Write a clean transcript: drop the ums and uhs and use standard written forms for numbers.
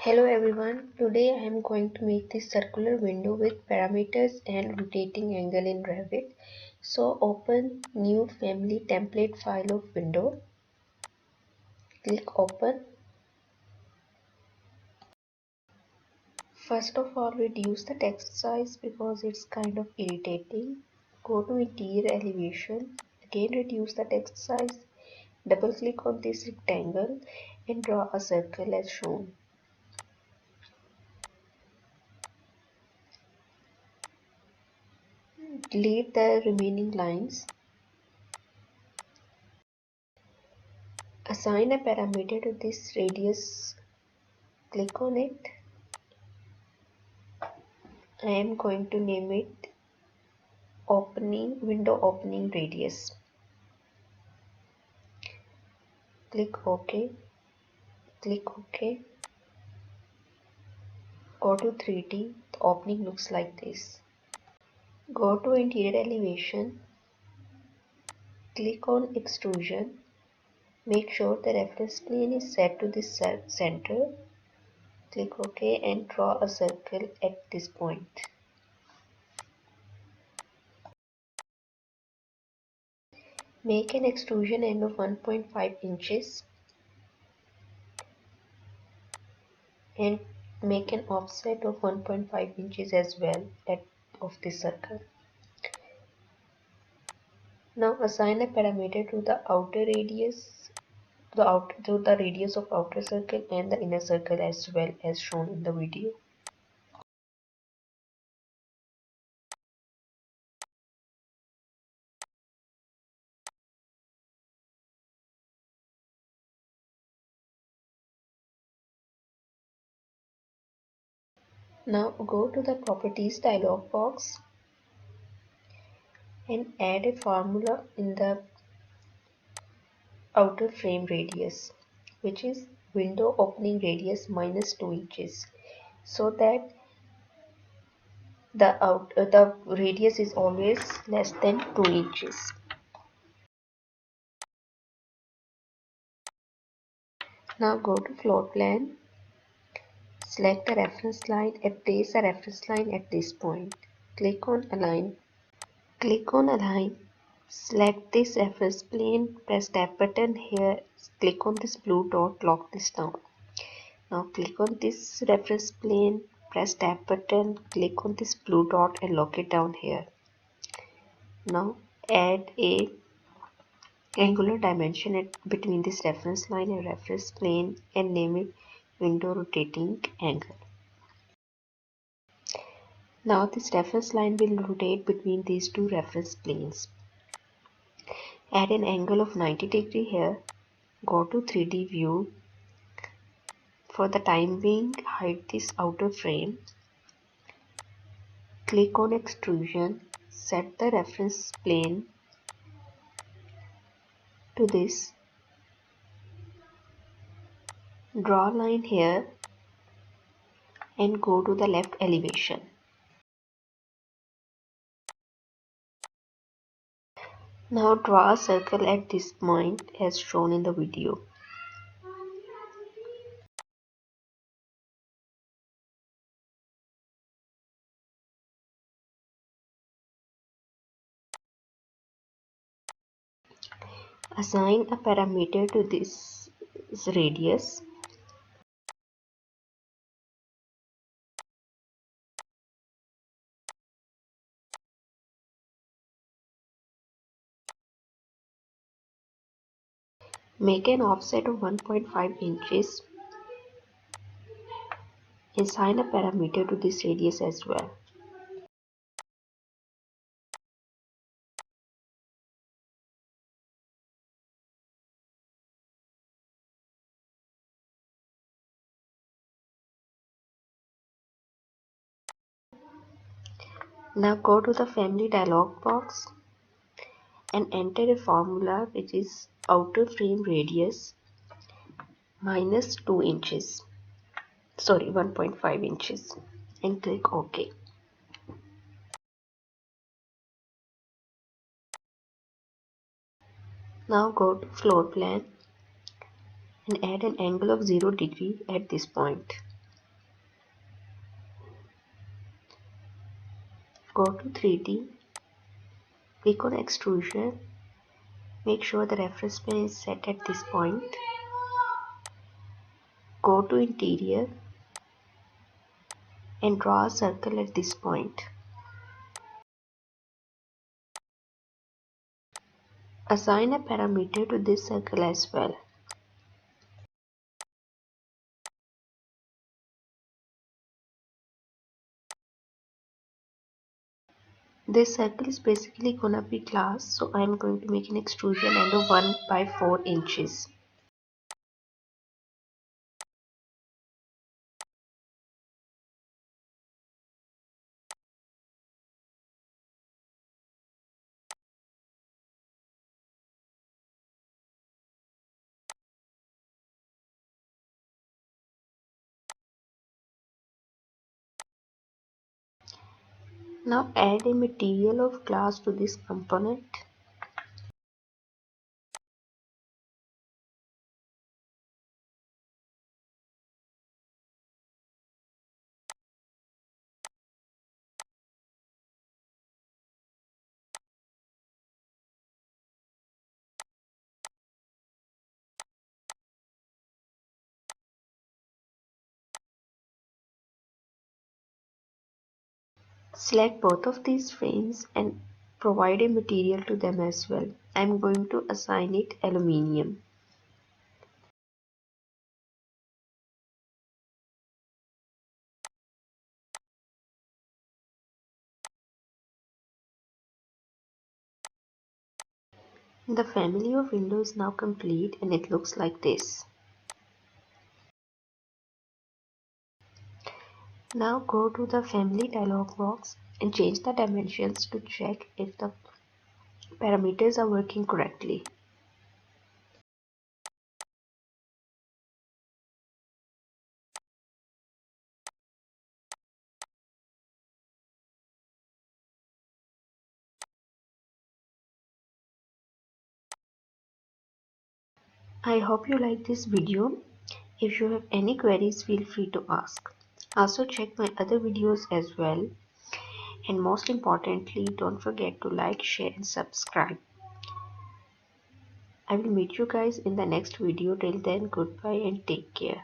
Hello everyone, today I am going to make this circular window with parameters and rotating angle in Revit. So open new family template file of window, click open. First of all, reduce the text size because it's kind of irritating. Go to interior elevation, again reduce the text size, double click on this rectangle and draw a circle as shown. Delete the remaining lines. Assign a parameter to this radius, click on it. I am going to name it window opening radius. Click OK. Click OK. Go to 3D. The opening looks like this. Go to interior elevation. Click on extrusion. Make sure the reference plane is set to this center. Click OK and draw a circle at this point. Make an extrusion end of 1.5 inches and make an offset of 1.5 inches as well of this circle. Now assign a parameter to the outer radius, to the radius of outer circle and the inner circle as well as shown in the video. Now go to the properties dialog box and add a formula in the outer frame radius, which is window opening radius minus 2 inches, so that the radius is always less than 2 inches. Now go to floor plan, select a reference line and place a reference line at this point. Click on align. Select this reference plane, press tab button here, click on this blue dot, lock this down. Now click on this reference plane, press tab button, click on this blue dot and lock it down here. Now add a angular dimension between this reference line and reference plane and name it window rotating angle. Now this reference line will rotate between these two reference planes. Add an angle of 90 degrees here. Go to 3D view. For the time being, hide this outer frame. Click on extrusion. Set the reference plane to this. Draw a line here and go to the left elevation. Now draw a circle at this point as shown in the video. Assign a parameter to this radius. Make an offset of 1.5 inches. Assign a parameter to this radius as well. Now go to the family dialog box and enter a formula which is outer frame radius minus 2 inches. 1.5 inches and click OK. Now go to floor plan and add an angle of 0 degree at this point. Go to 3D, click on Extrusion, make sure the reference plane is set at this point. Go to Interior and draw a circle at this point. Assign a parameter to this circle as well. This circle is basically gonna be glass, so I'm going to make an extrusion end of 1 by 4 inches. Now add a material of glass to this component. Select both of these frames and provide a material to them as well. I'm going to assign it aluminium. The family of windows is now complete and it looks like this. Now go to the family dialog box and change the dimensions to check if the parameters are working correctly. I hope you like this video. If you have any queries, feel free to ask. Also check my other videos as well. And most importantly, don't forget to like, share and subscribe. I will meet you guys in the next video. Till then, goodbye and take care.